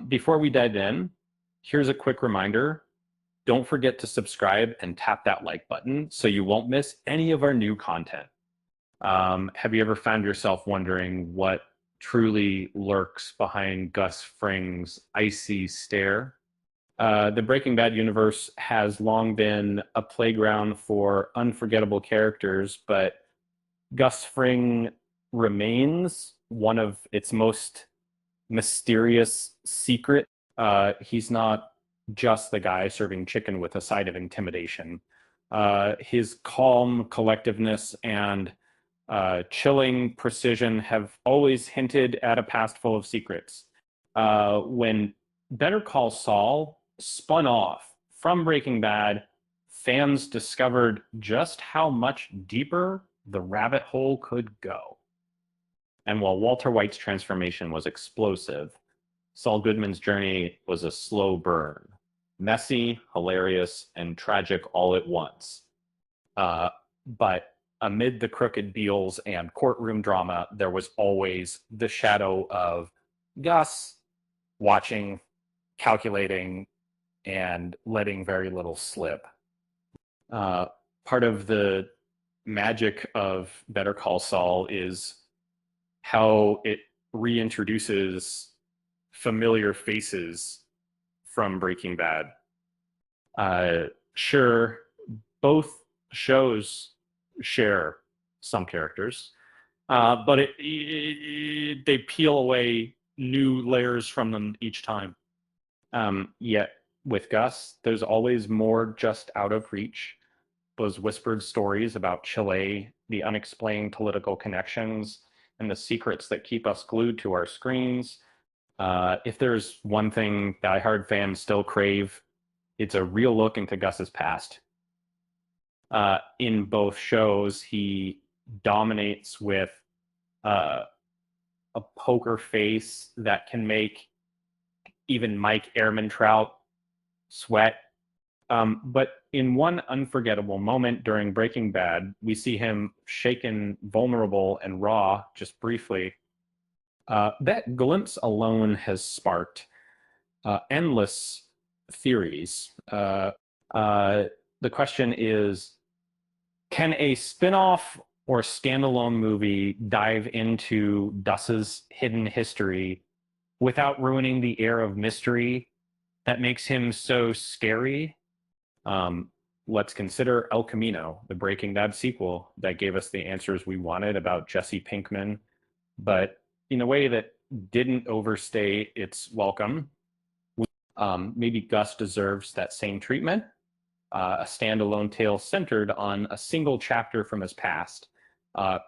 Before we dive in, here's a quick reminder. Don't forget to subscribe and tap that like button so you won't miss any of our new content. Have you ever found yourself wondering what truly lurks behind Gus Fring's icy stare? The Breaking Bad universe has long been a playground for unforgettable characters, but Gus Fring remains one of its most mysterious secret. He's not just the guy serving chicken with a side of intimidation. His calm collectiveness and chilling precision have always hinted at a past full of secrets. When Better Call Saul spun off from Breaking Bad, fans discovered just how much deeper the rabbit hole could go. And while Walter White's transformation was explosive, Saul Goodman's journey was a slow burn, messy, hilarious, and tragic all at once. But amid the crooked deals and courtroom drama, there was always the shadow of Gus watching, calculating, and letting very little slip. Part of the magic of Better Call Saul is how it reintroduces familiar faces from Breaking Bad. Sure, both shows share some characters, but they peel away new layers from them each time. Yet with Gus, there's always more just out of reach. Those whispered stories about Chile, the unexplained political connections, and the secrets that keep us glued to our screens. If there's one thing diehard fans still crave, it's a real look into Gus's past. In both shows, he dominates with a poker face that can make even Mike Ehrmantraut sweat. But in one unforgettable moment during Breaking Bad, we see him shaken, vulnerable, and raw just briefly. That glimpse alone has sparked endless theories. The question is, can a spin-off or standalone movie dive into Gus's hidden history without ruining the air of mystery that makes him so scary? Let's consider El Camino, the Breaking Bad sequel that gave us the answers we wanted about Jesse Pinkman, but in a way that didn't overstay its welcome. Maybe Gus deserves that same treatment, a standalone tale centered on a single chapter from his past,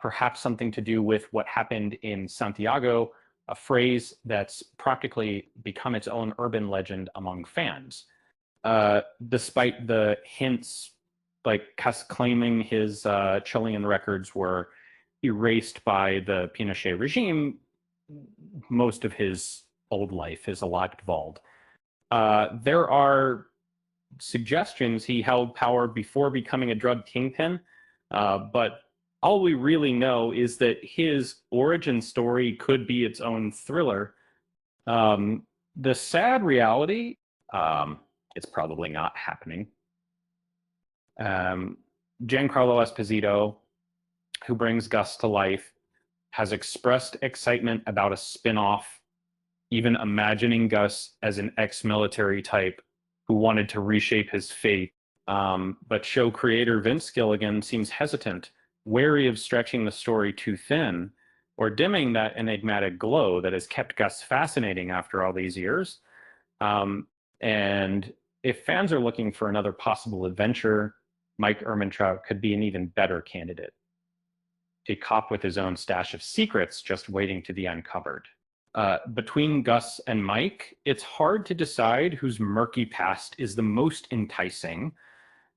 perhaps something to do with what happened in Santiago, a phrase that's practically become its own urban legend among fans. Despite the hints, like Gus claiming his Chilean records were erased by the Pinochet regime, most of his old life is a lot vault. There are suggestions he held power before becoming a drug kingpin, but all we really know is that his origin story could be its own thriller. The sad reality, it's probably not happening. Giancarlo Esposito, who brings Gus to life, has expressed excitement about a spin-off, even imagining Gus as an ex-military type who wanted to reshape his fate. But show creator Vince Gilligan seems hesitant, wary of stretching the story too thin or dimming that enigmatic glow that has kept Gus fascinating after all these years. And if fans are looking for another possible adventure, Mike Ehrmantraut could be an even better candidate. A cop with his own stash of secrets just waiting to be uncovered. Between Gus and Mike, it's hard to decide whose murky past is the most enticing,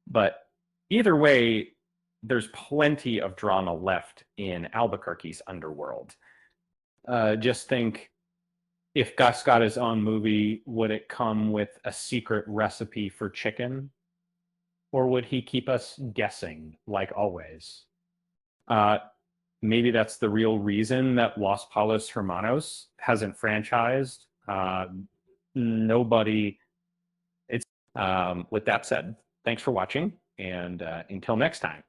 but either way, there's plenty of drama left in Albuquerque's underworld. Just think, if Gus got his own movie, would it come with a secret recipe for chicken? Or would he keep us guessing, like always? Maybe that's the real reason that Los Palos Hermanos hasn't franchised. Nobody. It's With that said, thanks for watching, and until next time.